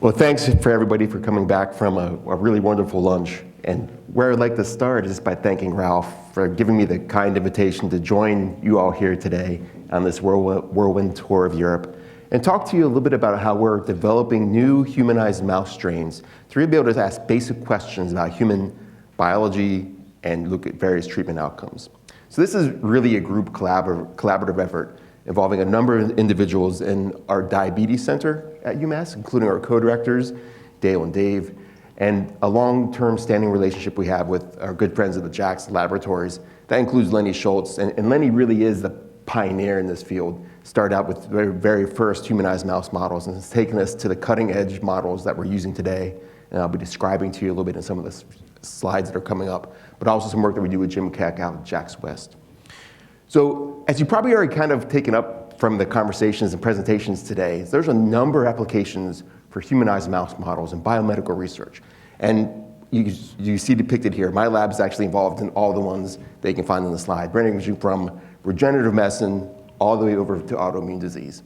Well, thanks for everybody for coming back from a really wonderful lunch. And where I'd like to start is by thanking Ralph for giving me the kind invitation to join you all here today on this whirlwind tour of Europe and talk to you a little bit about how we're developing new humanized mouse strains to really be able to ask basic questions about human biology and look at various treatment outcomes. So this is really a group collaborative effort involving a number of individuals in our diabetes center at UMass, including our co-directors, Dale and Dave, and a long-term standing relationship we have with our good friends at the JAX laboratories. That includes Lenny Schultz, and Lenny really is the pioneer in this field. Started out with the very first humanized mouse models and has taken us to the cutting-edge models that we're using today. And I'll be describing to you a little bit in some of the slides that are coming up, but also some work that we do with Jim Keck out at JAX West. So as you probably already kind of taken up from the conversations and presentations today, there's a number of applications for humanized mouse models in biomedical research. And you see depicted here, my lab is actually involved in all the ones that you can find on the slide, ranging from regenerative medicine all the way over to autoimmune disease.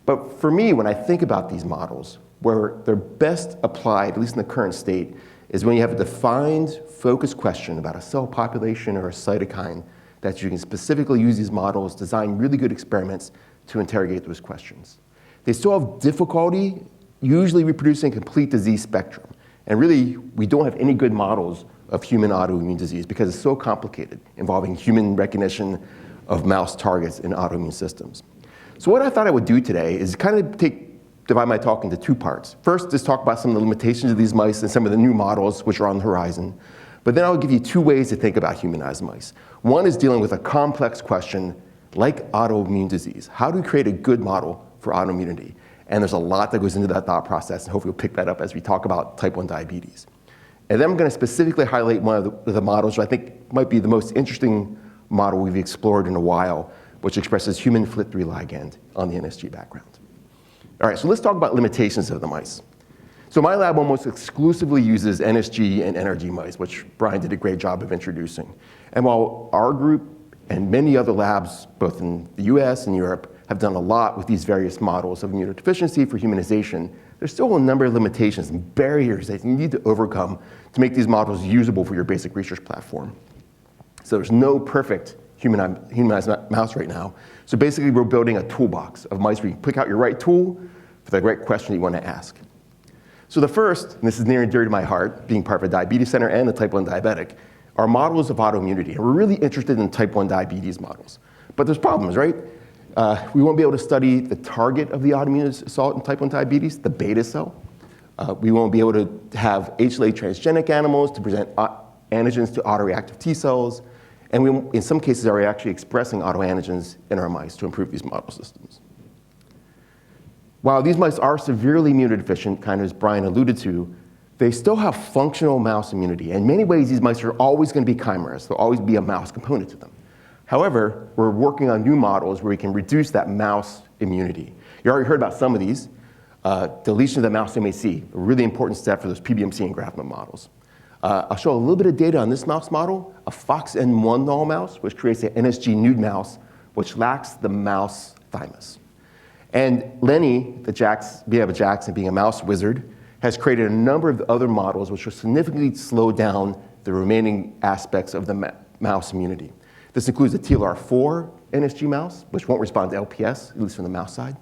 But for me, when I think about these models, where they're best applied, at least in the current state, is when you have a defined, focused question about a cell population or a cytokine that you can specifically use these models, design really good experiments to interrogate those questions. They still have difficulty usually reproducing a complete disease spectrum. And really, we don't have any good models of human autoimmune disease because it's so complicated, involving human recognition of mouse targets in autoimmune systems. So what I thought I would do today is kind of divide my talk into two parts. First, just talk about some of the limitations of these mice and some of the new models which are on the horizon. But then I'll give you two ways to think about humanized mice. One is dealing with a complex question like autoimmune disease. How do we create a good model for autoimmunity? And there's a lot that goes into that thought process, and hopefully we'll pick that up as we talk about type 1 diabetes. And then I'm going to specifically highlight one of the models which I think might be the most interesting model we've explored in a while, which expresses human flipthrough ligand on the NSG background. All right, so let's talk about limitations of the mice. So my lab almost exclusively uses NSG and NRG mice, which Brian did a great job of introducing. And while our group and many other labs, both in the US and Europe, have done a lot with these various models of immunodeficiency for humanization, there's still a number of limitations and barriers that you need to overcome to make these models usable for your basic research platform. So there's no perfect humanized mouse right now. So basically, we're building a toolbox of mice where you pick out your right tool for the right question you want to ask. So the first, and this is near and dear to my heart, being part of a diabetes center and a type 1 diabetic, are models of autoimmunity. And we're really interested in type 1 diabetes models. But there's problems, right? We won't be able to study the target of the autoimmune assault in type 1 diabetes, the beta cell. We won't be able to have HLA transgenic animals to present antigens to autoreactive T cells. And we, in some cases, are actually expressing autoantigens in our mice to improve these model systems. While these mice are severely immunodeficient, kind of as Brian alluded to, they still have functional mouse immunity. In many ways, these mice are always going to be chimeras. There'll always be a mouse component to them. However, we're working on new models where we can reduce that mouse immunity. You already heard about some of these. Deletion of the mouse MAC, a really important step for those PBMC engraftment models. I'll show a little bit of data on this mouse model, a FOXN1 null mouse, which creates an NSG nude mouse, which lacks the mouse thymus. And Lenny, being a JAX and being a mouse wizard, has created a number of other models which will significantly slow down the remaining aspects of the mouse immunity. This includes a TLR4 NSG mouse, which won't respond to LPS, at least from the mouse side.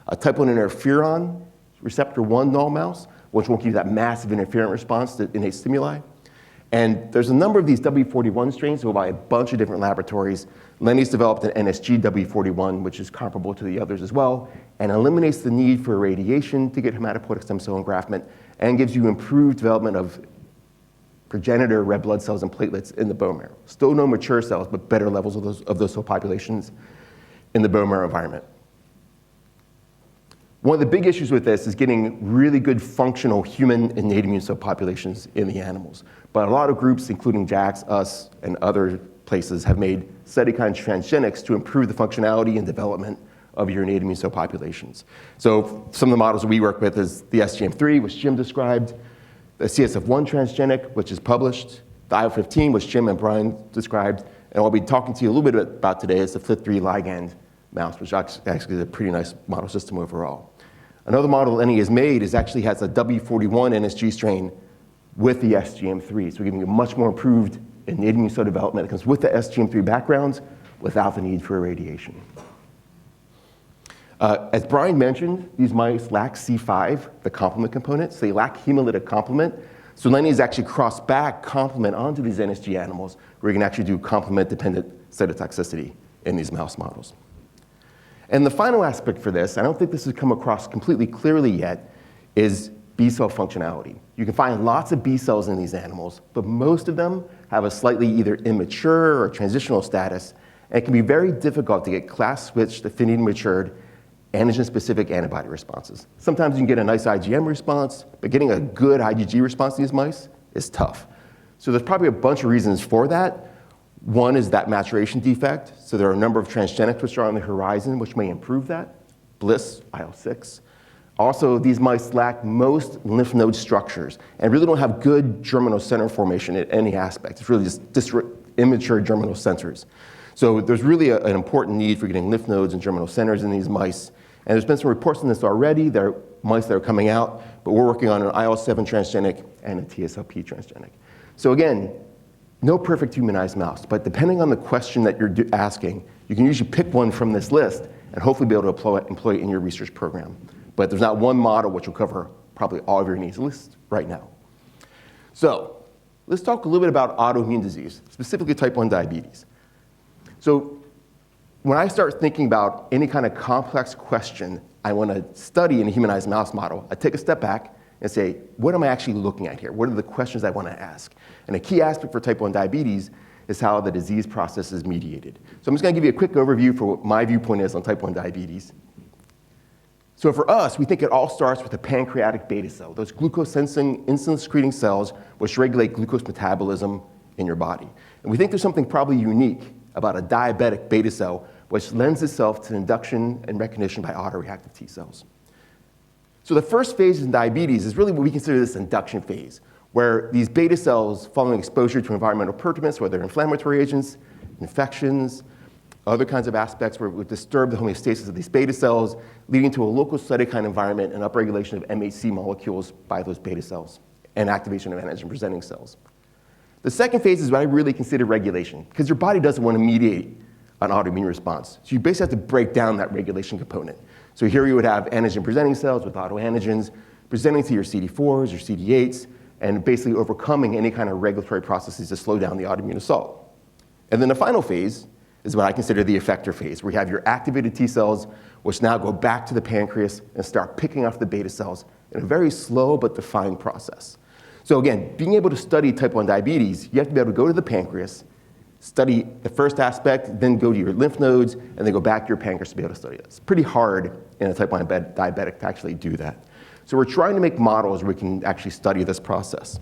A type 1 interferon receptor 1 null mouse, which won't give you that massive interferent response to innate stimuli. And there's a number of these W41 strains sold by a bunch of different laboratories. Lenny's developed an NSG W41, which is comparable to the others as well, and eliminates the need for irradiation to get hematopoietic stem cell engraftment, and gives you improved development of progenitor red blood cells and platelets in the bone marrow. Still no mature cells, but better levels of those cell populations in the bone marrow environment. One of the big issues with this is getting really good functional human innate immune cell populations in the animals. But a lot of groups, including JAX, us, and other places, have made cytokine transgenics to improve the functionality and development of your innate immune cell populations. So some of the models we work with is the SGM3, which Jim described, the CSF1 transgenic, which is published, the IL-15, which Jim and Brian described, and what I'll be talking to you a little bit about today is the flipthrough ligand mouse, which actually is a pretty nice model system overall. Another model that NE has made actually has a W41 NSG strain with the SGM3, so giving you much more improved innate immune cell development that comes with the SGM3 backgrounds without the need for irradiation. As Brian mentioned, these mice lack C5, the complement component, so they lack hemolytic complement. So Lenny has actually crossed back complement onto these NSG animals where you can actually do complement-dependent cytotoxicity in these mouse models. And the final aspect for this, I don't think this has come across completely clearly yet, is B-cell functionality. You can find lots of B cells in these animals, but most of them have a slightly either immature or transitional status, and it can be very difficult to get class-switched, affinity-matured, antigen-specific antibody responses. Sometimes you can get a nice IgM response, but getting a good IgG response in these mice is tough. So there's probably a bunch of reasons for that. One is that maturation defect. So there are a number of transgenics which are on the horizon which may improve that. BLyS, IL-6. Also, these mice lack most lymph node structures and really don't have good germinal center formation at any aspect. It's really just immature germinal centers. So there's really an important need for getting lymph nodes and germinal centers in these mice. And there's been some reports on this already. There are mice that are coming out, but we're working on an IL-7 transgenic and a TSLP transgenic. So again, no perfect humanized mouse, but depending on the question that you're asking, you can usually pick one from this list and hopefully be able to employ it in your research program. But there's not one model which will cover probably all of your needs, at least right now. So let's talk a little bit about autoimmune disease, specifically type 1 diabetes. So when I start thinking about any kind of complex question I want to study in a humanized mouse model, I take a step back and say, what am I actually looking at here? What are the questions I want to ask? And a key aspect for type 1 diabetes is how the disease process is mediated. So I'm just going to give you a quick overview for what my viewpoint is on type 1 diabetes. So for us, we think it all starts with a pancreatic beta cell, those glucose-sensing, insulin-secreting cells which regulate glucose metabolism in your body. And we think there's something probably unique about a diabetic beta cell which lends itself to induction and recognition by autoreactive T cells. So the first phase in diabetes is really what we consider this induction phase, where these beta cells, following exposure to environmental perturbants, whether inflammatory agents, infections, other kinds of aspects where it would disturb the homeostasis of these beta cells, leading to a local cytokine environment and upregulation of MHC molecules by those beta cells and activation of antigen-presenting cells. The second phase is what I really consider regulation, because your body doesn't want to mediate an autoimmune response. So you basically have to break down that regulation component. So here you would have antigen-presenting cells with autoantigens presenting to your CD4s, your CD8s, and basically overcoming any kind of regulatory processes to slow down the autoimmune assault. And then the final phase is what I consider the effector phase, where you have your activated T cells, which now go back to the pancreas and start picking off the beta cells in a very slow but defined process. So again, being able to study type 1 diabetes, you have to be able to go to the pancreas, study the first aspect, then go to your lymph nodes, and then go back to your pancreas to be able to study it. It's pretty hard in a type 1 diabetic to actually do that. So we're trying to make models where we can actually study this process.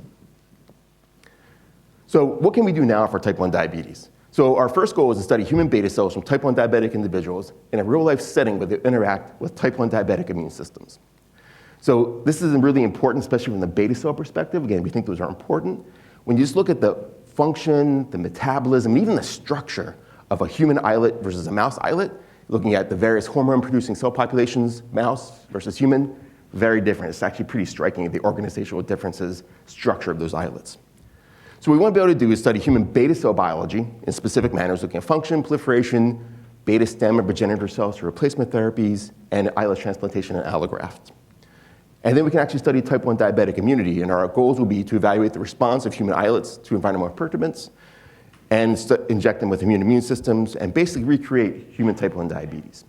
So what can we do now for type 1 diabetes? So our first goal is to study human beta cells from type 1 diabetic individuals in a real-life setting where they interact with type 1 diabetic immune systems. So this is really important, especially from the beta cell perspective. Again, we think those are important. When you just look at the function, the metabolism, and even the structure of a human islet versus a mouse islet, looking at the various hormone-producing cell populations, mouse versus human, very different. It's actually pretty striking, the organizational differences, structure of those islets. So what we want to be able to do is study human beta cell biology in specific manners, looking at function, proliferation, beta stem and progenitor cells for replacement therapies, and islet transplantation and allograft. And then we can actually study type 1 diabetic immunity, and our goals will be to evaluate the response of human islets to environmental perturbants and inject them with immune systems and basically recreate human type 1 diabetes.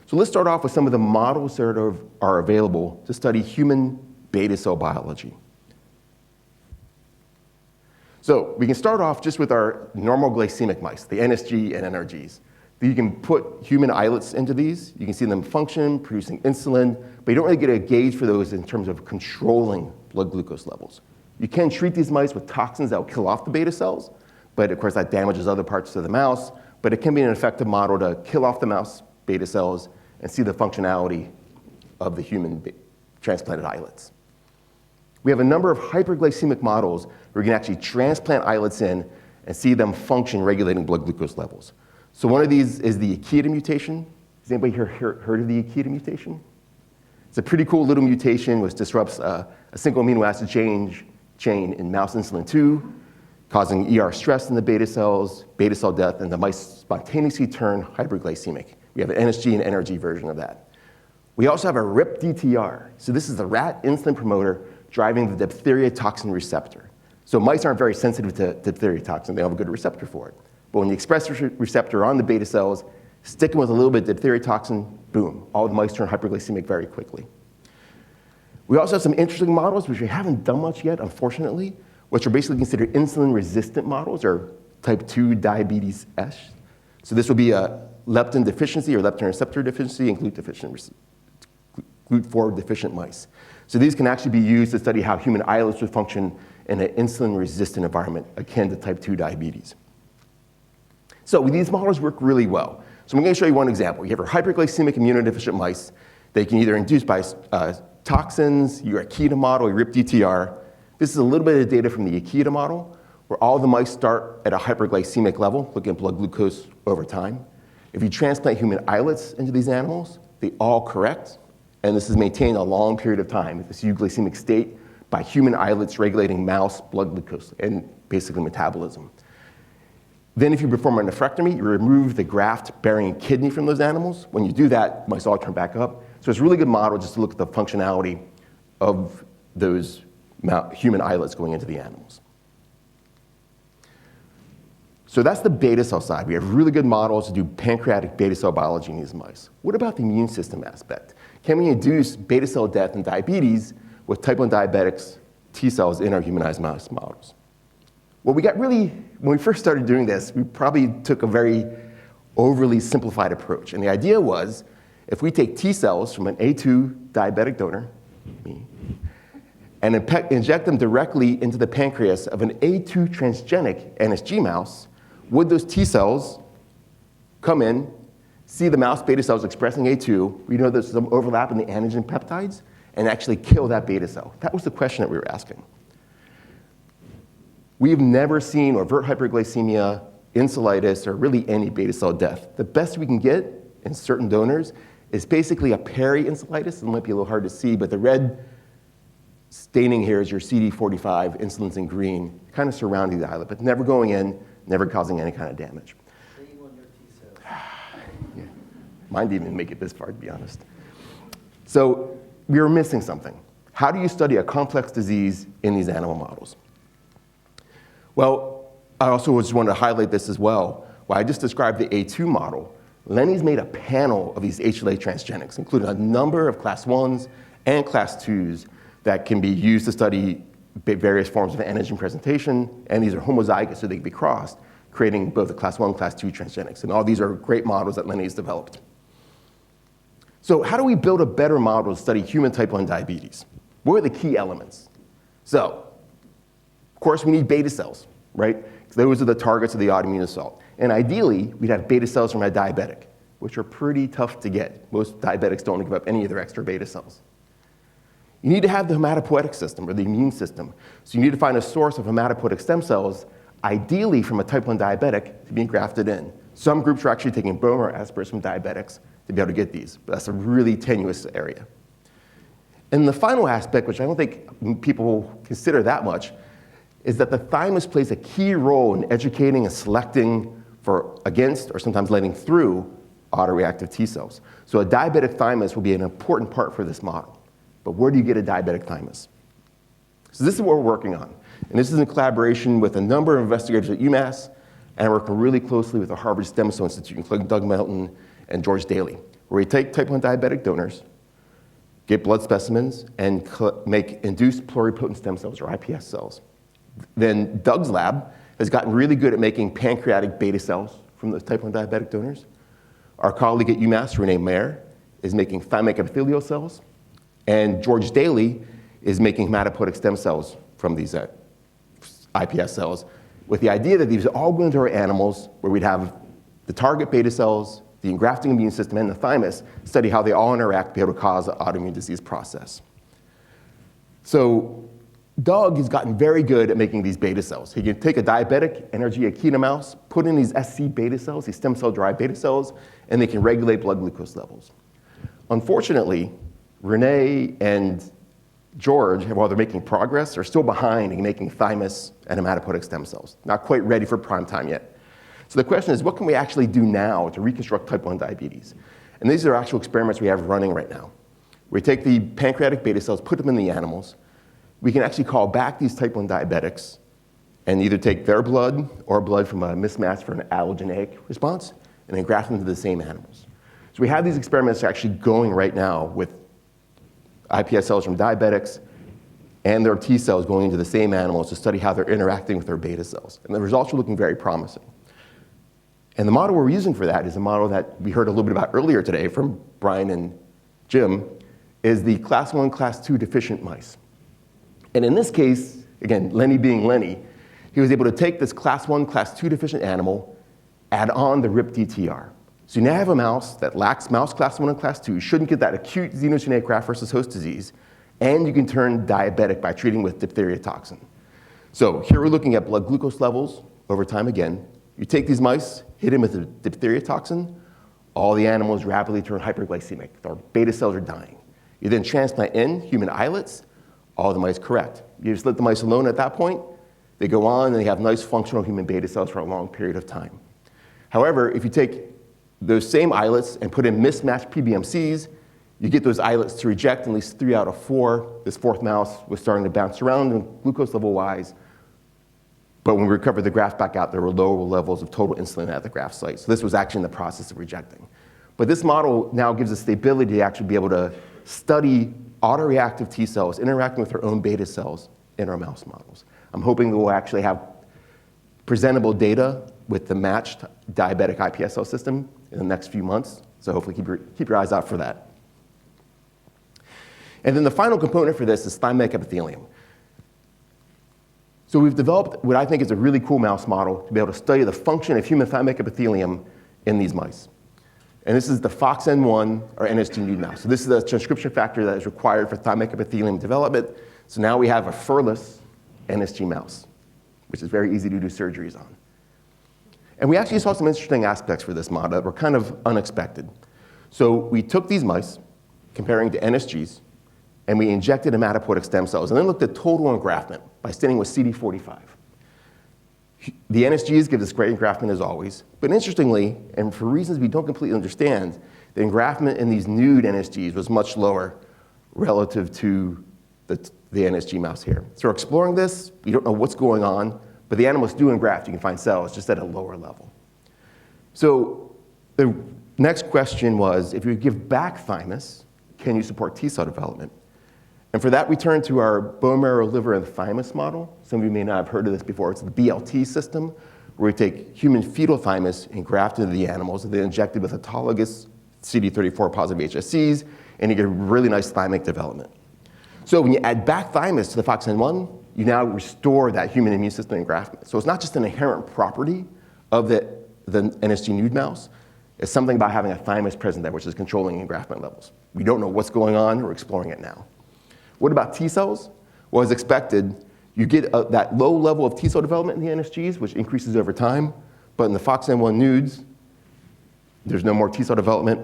So let's start off with some of the models that are available to study human beta cell biology. So we can start off just with our normal glycemic mice, the NSG and NRGs. You can put human islets into these. You can see them function, producing insulin, but you don't really get a gauge for those in terms of controlling blood glucose levels. You can treat these mice with toxins that will kill off the beta cells, but of course that damages other parts of the mouse, but it can be an effective model to kill off the mouse beta cells and see the functionality of the human transplanted islets. We have a number of hyperglycemic models where we can actually transplant islets in and see them function regulating blood glucose levels. So one of these is the Akita mutation. Has anybody here heard of the Akita mutation? It's It's a pretty cool little mutation which disrupts a single amino acid chain in mouse insulin 2, causing ER stress in the beta cell death, and the mice spontaneously turn hyperglycemic. We have an NSG and NRG version of that. We also have a RIP-DTR. So this is the rat insulin promoter driving the diphtheria toxin receptor. So mice aren't very sensitive to diphtheria toxin. They don't have a good receptor for it. But when you express the receptor on the beta cells, stick them with a little bit of diphtheria toxin, boom, all the mice turn hyperglycemic very quickly. We also have some interesting models, which we haven't done much yet, unfortunately, which are basically considered insulin-resistant models, or type 2 diabetes-ish. So this would be a leptin deficiency or leptin receptor deficiency and GLUT4 deficient mice. So these can actually be used to study how human islets would function in an insulin-resistant environment, akin to type 2 diabetes. So these models work really well. So I'm going to show you one example. You have a hyperglycemic immunodeficient mice. They can either induce by toxins, your Akita model, your RIP-DTR. This is a little bit of data from the Akita model, where all the mice start at a hyperglycemic level, looking at blood glucose over time. If you transplant human islets into these animals, they all correct, and this is maintained a long period of time at this euglycemic state by human islets regulating mouse blood glucose and basically metabolism. Then if you perform a nephrectomy, you remove the graft-bearing kidney from those animals. When you do that, mice all turn back up. So it's a really good model just to look at the functionality of those human islets going into the animals. So that's the beta cell side. We have really good models to do pancreatic beta cell biology in these mice. What about the immune system aspect? Can we induce beta cell death and diabetes with type 1 diabetics T cells in our humanized mouse models? Well, when we first started doing this, we probably took a very overly simplified approach. And the idea was, if we take T cells from an A2 diabetic donor, me, and inject them directly into the pancreas of an A2 transgenic NSG mouse, would those T cells come in, see the mouse beta cells expressing A2, we know there's some overlap in the antigen peptides, and actually kill that beta cell? That was the question that we were asking. We've never seen overt hyperglycemia, insulitis, or really any beta cell death. The best we can get in certain donors is basically a peri-insulitis. It might be a little hard to see, but the red staining here is your CD45, insulin's in green, kind of surrounding the islet, but never going in, never causing any kind of damage. Shame on your T cells. Yeah. Mine didn't even make it this far, to be honest. So we were missing something. How do you study a complex disease in these animal models? Well, I also just wanted to highlight this as well. While I just described the A2 model, Lenny's made a panel of these HLA transgenics, including a number of class 1s and class 2s that can be used to study various forms of antigen presentation, and these are homozygous, so they can be crossed, creating both a class 1 and class 2 transgenics. And all these are great models that Lenny's developed. So how do we build a better model to study human type 1 diabetes? What are the key elements? So, of course, we need beta cells, right? Those are the targets of the autoimmune assault. And ideally, we'd have beta cells from a diabetic, which are pretty tough to get. Most diabetics don't give up any of their extra beta cells. You need to have the hematopoietic system, or the immune system. So you need to find a source of hematopoietic stem cells, ideally from a type 1 diabetic, to be engrafted in. Some groups are actually taking bone marrow aspirates from diabetics to be able to get these, but that's a really tenuous area. And the final aspect, which I don't think people consider that much, is that the thymus plays a key role in educating and selecting for against, or sometimes letting through, autoreactive T cells. So a diabetic thymus will be an important part for this model. But where do you get a diabetic thymus? So this is what we're working on. And this is in collaboration with a number of investigators at UMass, and working really closely with the Harvard Stem Cell Institute, including Doug Melton and George Daly, where we take type 1 diabetic donors, get blood specimens, and make induced pluripotent stem cells, or iPS cells. Then Doug's lab has gotten really good at making pancreatic beta cells from those type 1 diabetic donors. Our colleague at UMass, Renee Mayer, is making thymic epithelial cells. And George Daly is making hematopoietic stem cells from these iPS cells, with the idea that these all go into our animals, where we'd have the target beta cells, the engrafting immune system, and the thymus, study how they all interact to be able to cause the autoimmune disease process. So Doug has gotten very good at making these beta cells. He can take a diabetic NRG Akita mouse, put in these SC beta cells, these stem cell-derived beta cells, and they can regulate blood glucose levels. Unfortunately, Renee and George, while they're making progress, are still behind in making thymus and hematopoietic stem cells. Not quite ready for prime time yet. So the question is, what can we actually do now to reconstruct type 1 diabetes? And these are actual experiments we have running right now. We take the pancreatic beta cells, put them in the animals. We can actually call back these type 1 diabetics and either take their blood or blood from a mismatch for an allogeneic response and then graft them to the same animals. So we have these experiments actually going right now with iPS cells from diabetics and their T cells going into the same animals to study how they're interacting with their beta cells. And the results are looking very promising. And the model we're using for that is a model that we heard a little bit about earlier today from Brian and Jim, is the class 1, class 2 deficient mice. And in this case, again, Lenny being Lenny, he was able to take this class 1, class 2 deficient animal, add on the RIP-DTR. So you now have a mouse that lacks mouse class 1 and class 2, shouldn't get that acute xenogenic graft versus host disease, and you can turn diabetic by treating with diphtheria toxin. So here we're looking at blood glucose levels over time again. You take these mice, hit them with the diphtheria toxin, all the animals rapidly turn hyperglycemic. Their beta cells are dying. You then transplant in human islets, all the mice correct. You just let the mice alone at that point, they go on and they have nice functional human beta cells for a long period of time. However, if you take those same islets and put in mismatched PBMCs, you get those islets to reject at least 3 out of 4. This fourth mouse was starting to bounce around glucose level wise. But when we recovered the graft back out, there were lower levels of total insulin at the graft site. So this was actually in the process of rejecting. But this model now gives us the ability to actually be able to study autoreactive T cells interacting with their own beta cells in our mouse models. I'm hoping that we'll actually have presentable data with the matched diabetic iPS cell system in the next few months. So hopefully keep your eyes out for that. And then the final component for this is thymic epithelium. So we've developed what I think is a really cool mouse model to be able to study the function of human thymic epithelium in these mice. And this is the FOXN1 or NSG nude mouse. So this is a transcription factor that is required for thymic epithelium development. So now we have a furless NSG mouse, which is very easy to do surgeries on. And we actually saw some interesting aspects for this model that were kind of unexpected. So we took these mice, comparing to NSGs, and we injected hematopoietic stem cells, and then looked at total engraftment by staining with CD45. The NSGs give us great engraftment as always, but interestingly, and for reasons we don't completely understand, the engraftment in these nude NSGs was much lower relative to the NSG mouse here. So we're exploring this. We don't know what's going on, but the animals do engraft. You can find cells just at a lower level. So the next question was, if you give back thymus, can you support T cell development? And for that, we turn to our bone marrow, liver, and thymus model. Some of you may not have heard of this before. It's the BLT system, where we take human fetal thymus and graft into the animals, and then inject it with autologous CD34 positive HSCs, and you get really nice thymic development. So when you add back thymus to the FOXN1, you now restore that human immune system engraftment. So it's not just an inherent property of the NSG nude mouse. It's something about having a thymus present there, which is controlling engraftment levels. We don't know what's going on. We're exploring it now. What about T cells? Well, as expected, you get that low level of T cell development in the NSGs, which increases over time. But in the FOXN1 nudes, there's no more T cell development.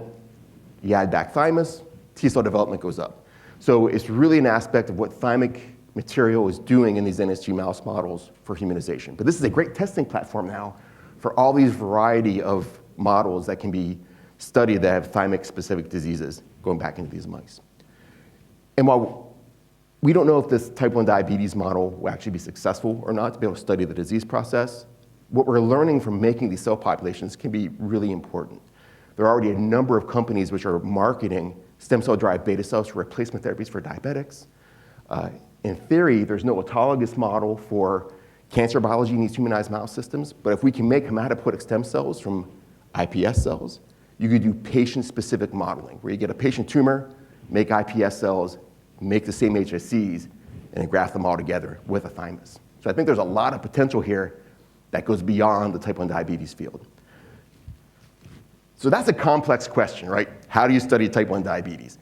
You add back thymus, T cell development goes up. So it's really an aspect of what thymic material is doing in these NSG mouse models for humanization. But this is a great testing platform now for all these variety of models that can be studied that have thymic-specific diseases going back into these mice. And while we don't know if this type 1 diabetes model will actually be successful or not to be able to study the disease process, what we're learning from making these cell populations can be really important. There are already a number of companies which are marketing stem cell-derived beta cells for replacement therapies for diabetics. In theory, there's no autologous model for cancer biology in these humanized mouse systems, but if we can make hematopoietic stem cells from iPS cells, you could do patient-specific modeling, where you get a patient tumor, make iPS cells, make the same HSCs, and graft them all together with a thymus. So I think there's a lot of potential here that goes beyond the type 1 diabetes field. So that's a complex question, right? How do you study type 1 diabetes?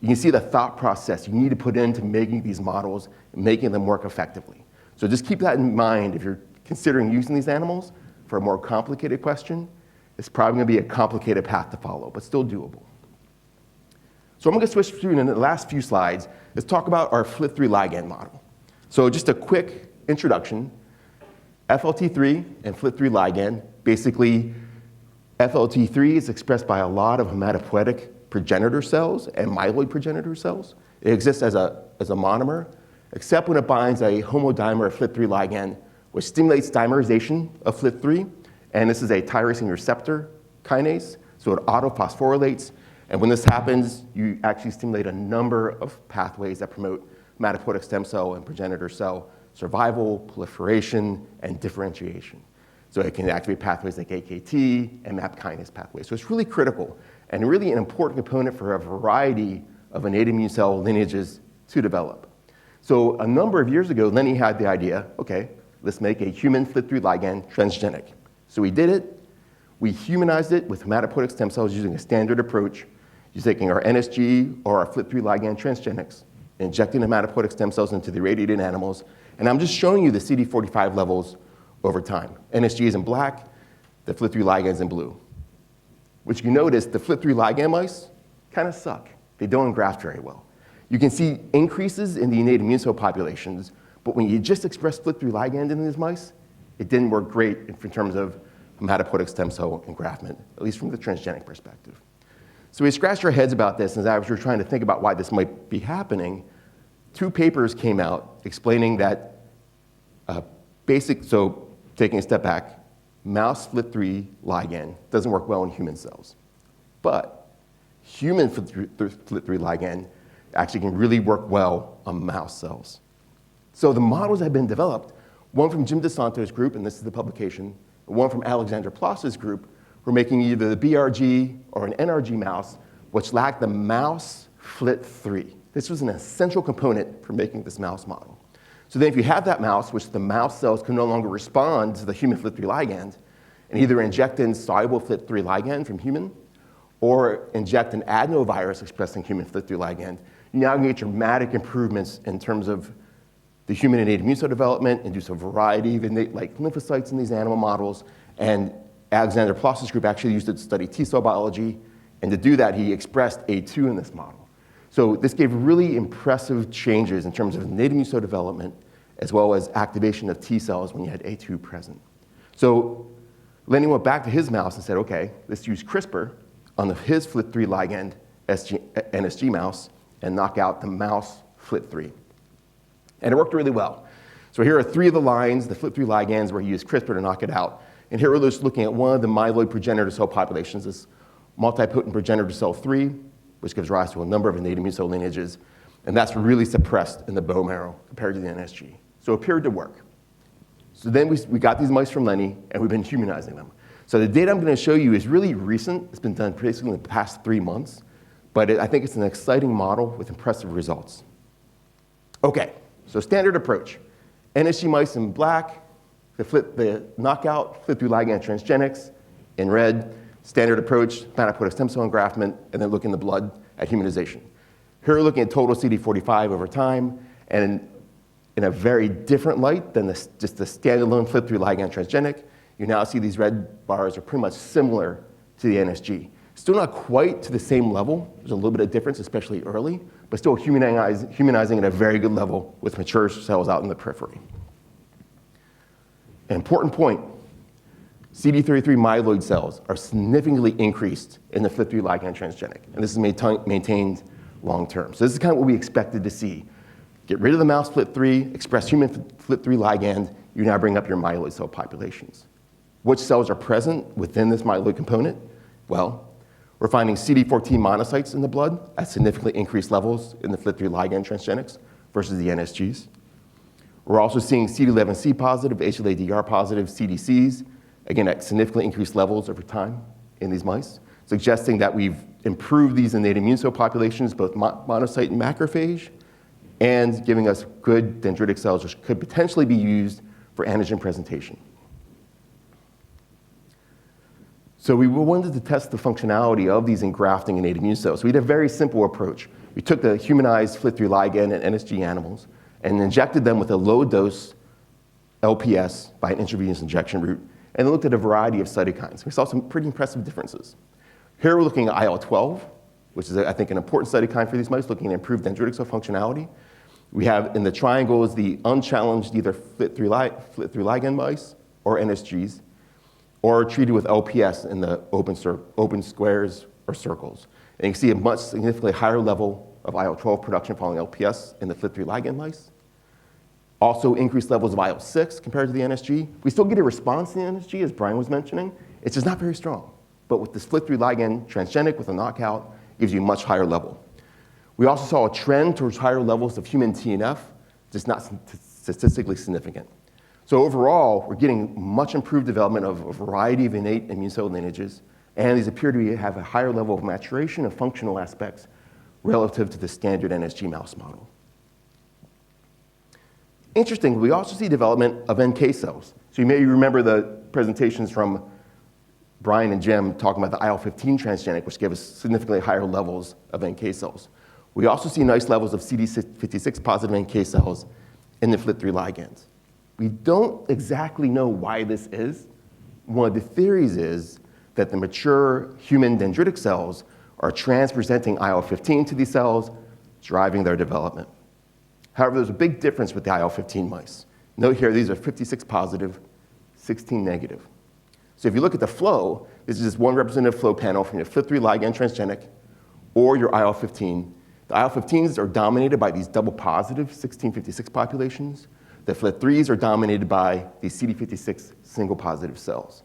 You can see the thought process you need to put into making these models and making them work effectively. So just keep that in mind if you're considering using these animals for a more complicated question. It's probably going to be a complicated path to follow, but still doable. So I'm going to switch through in the last few slides. Let's talk about our flip3 ligand model. So just a quick introduction. FLT3 and flip3 ligand, basically FLT3 is expressed by a lot of hematopoietic progenitor cells and myeloid progenitor cells. It exists as a monomer, except when it binds a homodimer of flip3 ligand, which stimulates dimerization of flip3. And this is a tyrosine receptor kinase, so it autophosphorylates. And when this happens, you actually stimulate a number of pathways that promote hematopoietic stem cell and progenitor cell survival, proliferation, and differentiation. So it can activate pathways like AKT and MAP kinase pathways. So it's really critical and really an important component for a variety of innate immune cell lineages to develop. So a number of years ago, Lenny had the idea, okay, let's make a human flip3 ligand transgenic. So we did it. We humanized it with hematopoietic stem cells using a standard approach. You're taking our NSG or our flip3 ligand transgenics, injecting hematopoietic stem cells into the irradiated animals, and I'm just showing you the CD45 levels over time. NSG is in black, the flip3 ligand is in blue. Which you can notice, the flip3 ligand mice kind of suck. They don't engraft very well. You can see increases in the innate immune cell populations, but when you just express flip3 ligand in these mice, it didn't work great in terms of hematopoietic stem cell engraftment, at least from the transgenic perspective. So we scratched our heads about this, and as we were trying to think about why this might be happening, 2 papers came out explaining that so taking a step back, mouse flip3 ligand doesn't work well in human cells. But human flip3 ligand actually can really work well on mouse cells. So the models that have been developed, one from Jim DeSanto's group, and this is the publication, and one from Alexander Ploss's group, were making either the BRG or an NRG mouse, which lacked the mouse flip3. This was an essential component for making this mouse model. So then if you have that mouse, which the mouse cells can no longer respond to the human flip3 ligand, and either inject in soluble flip3 ligand from human, or inject an adenovirus expressing human flip3 ligand, you now get dramatic improvements in terms of the human innate immune cell development, induce a variety of innate like lymphocytes in these animal models, and Alexander Ploss's group actually used it to study T cell biology, and to do that, he expressed A2 in this model. So this gave really impressive changes in terms of innate immune cell development, as well as activation of T cells when you had A2 present. So Lenny went back to his mouse and said, okay, let's use CRISPR on his flip3 ligand NSG mouse and knock out the mouse flip3. And it worked really well. So here are 3 of the lines, the flip3 ligands, where he used CRISPR to knock it out. And here we're just looking at one of the myeloid progenitor cell populations, this multipotent progenitor cell 3, which gives rise to a number of innate immune cell lineages. And that's really suppressed in the bone marrow compared to the NSG. So it appeared to work. So then we got these mice from Lenny, and we've been humanizing them. So the data I'm going to show you is really recent. It's been done basically in the past 3 months. But I think it's an exciting model with impressive results. Okay, so standard approach. NSG mice in black, the knockout, flip3 ligand transgenics in red, standard approach, hematopoietic stem cell engraftment, and then look in the blood at humanization. Here we're looking at total CD45 over time, and in a very different light than just the standalone flip3 ligand transgenic, you now see these red bars are pretty much similar to the NSG. Still not quite to the same level. There's a little bit of difference, especially early, but still humanizing at a very good level with mature cells out in the periphery. An important point, CD33 myeloid cells are significantly increased in the flip3 ligand transgenic, and this is maintained long term. So this is kind of what we expected to see. Get rid of the mouse flip3, express human flip3 ligand, you now bring up your myeloid cell populations. Which cells are present within this myeloid component? Well, we're finding CD4 T monocytes in the blood at significantly increased levels in the flip3 ligand transgenics versus the NSGs. We're also seeing CD11C positive, HLA-DR positive CDCs, again at significantly increased levels over time in these mice, suggesting that we've improved these innate immune cell populations, both monocyte and macrophage, and giving us good dendritic cells which could potentially be used for antigen presentation. So we wanted to test the functionality of these engrafting innate immune cells. So we had a very simple approach. We took the humanized flip3 ligand and NSG animals and injected them with a low-dose LPS by an intravenous injection route, and then looked at a variety of cytokines. We saw some pretty impressive differences. Here we're looking at IL-12 which is, I think, an important cytokine for these mice, looking at improved dendritic cell functionality. We have in the triangles the unchallenged either flip-through ligand mice or NSGs, or treated with LPS in the open squares or circles. And you can see a much significantly higher level of IL-12 production following LPS in the flip-through ligand mice. Also increased levels of IL-6 compared to the NSG. We still get a response in the NSG, as Brian was mentioning. It's just not very strong. But with this flip-through ligand transgenic with a knockout, it gives you a much higher level. We also saw a trend towards higher levels of human TNF, just not statistically significant. So overall, we're getting much improved development of a variety of innate immune cell lineages, and these appear to have a higher level of maturation of functional aspects relative to the standard NSG mouse model. Interestingly, we also see development of NK cells. So you may remember the presentations from Brian and Jim talking about the IL-15 transgenic, which gave us significantly higher levels of NK cells. We also see nice levels of CD56 positive NK cells in the flip-through ligands. We don't exactly know why this is. One of the theories is that the mature human dendritic cells are transpresenting IL-15 to these cells, driving their development. However, there's a big difference with the IL-15 mice. Note here, these are 56 positive, 16 negative. So if you look at the flow, this is just one representative flow panel from your flip-through ligand transgenic or your IL-15. The IL-15s are dominated by these double positive 1656 populations. The flip-3s are dominated by these CD56 single positive cells.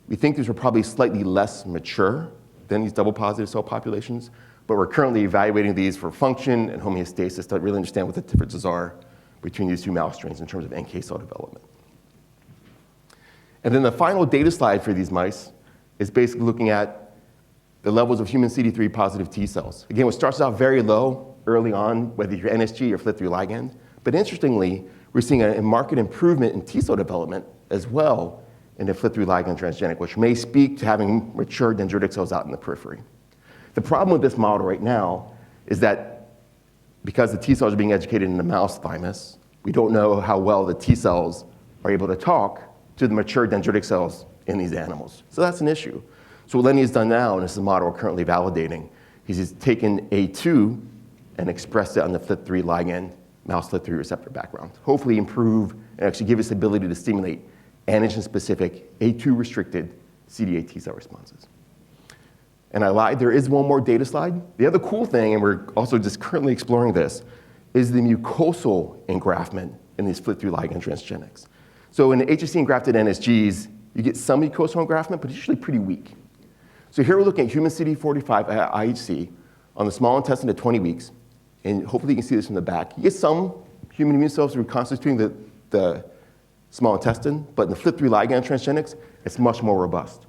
We think these are probably slightly less mature than these double positive cell populations, but we're currently evaluating these for function and homeostasis to really understand what the differences are between these two mouse strains in terms of NK cell development. And then the final data slide for these mice is basically looking at the levels of human CD3 positive T cells. Again, it starts out very low early on, whether you're NSG or flip-through ligand. But interestingly, we're seeing a marked improvement in T cell development as well in the flip-through ligand transgenic, which may speak to having mature dendritic cells out in the periphery. The problem with this model right now is that because the T cells are being educated in the mouse thymus, we don't know how well the T cells are able to talk to the mature dendritic cells in these animals. So that's an issue. So what Lenny has done now, and this is a model we're currently validating, he's taken A2 and expressed it on the FLT3 ligand mouse FLT3 receptor background. Hopefully improve and actually give us the ability to stimulate antigen-specific A2-restricted CD8 T cell responses. And I lied, there is one more data slide. The other cool thing, and we're also just currently exploring this, is the mucosal engraftment in these FLT3 ligand transgenics. So in the HSC engrafted NSGs, you get some mucosal engraftment, but it's usually pretty weak. So here we're looking at human CD45 at IHC on the small intestine at 20 weeks, and hopefully you can see this in the back. You get some human immune cells reconstituting the small intestine, but in the FLT3 ligand transgenics, it's much more robust.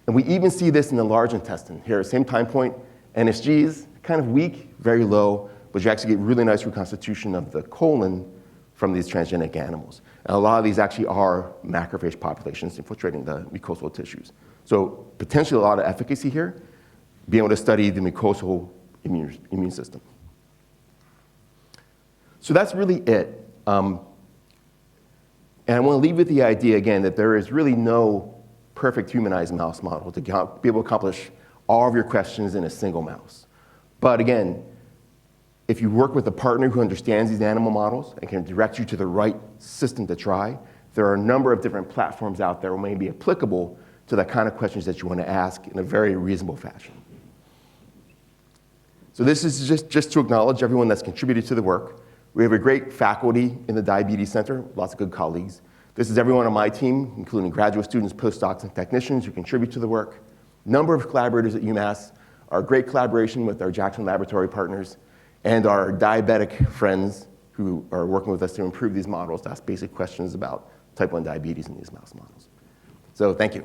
And we even see this in the large intestine. Here, at the same time point, NSGs, kind of weak, very low, but you actually get really nice reconstitution of the colon from these transgenic animals. And a lot of these actually are macrophage populations infiltrating the mucosal tissues. So potentially a lot of efficacy here, being able to study the mucosal immune system. So that's really it. And I want to leave with the idea, again, that there is really no perfect humanized mouse model to be able to accomplish all of your questions in a single mouse. But again, if you work with a partner who understands these animal models and can direct you to the right system to try, there are a number of different platforms out there that may be applicable to the kind of questions that you want to ask in a very reasonable fashion. So this is just to acknowledge everyone that's contributed to the work. We have a great faculty in the Diabetes Center, lots of good colleagues. This is everyone on my team, including graduate students, postdocs, and technicians who contribute to the work. Number of collaborators at UMass, our great collaboration with our Jackson laboratory partners, and our diabetic friends who are working with us to improve these models, to ask basic questions about type 1 diabetes in these mouse models. So thank you.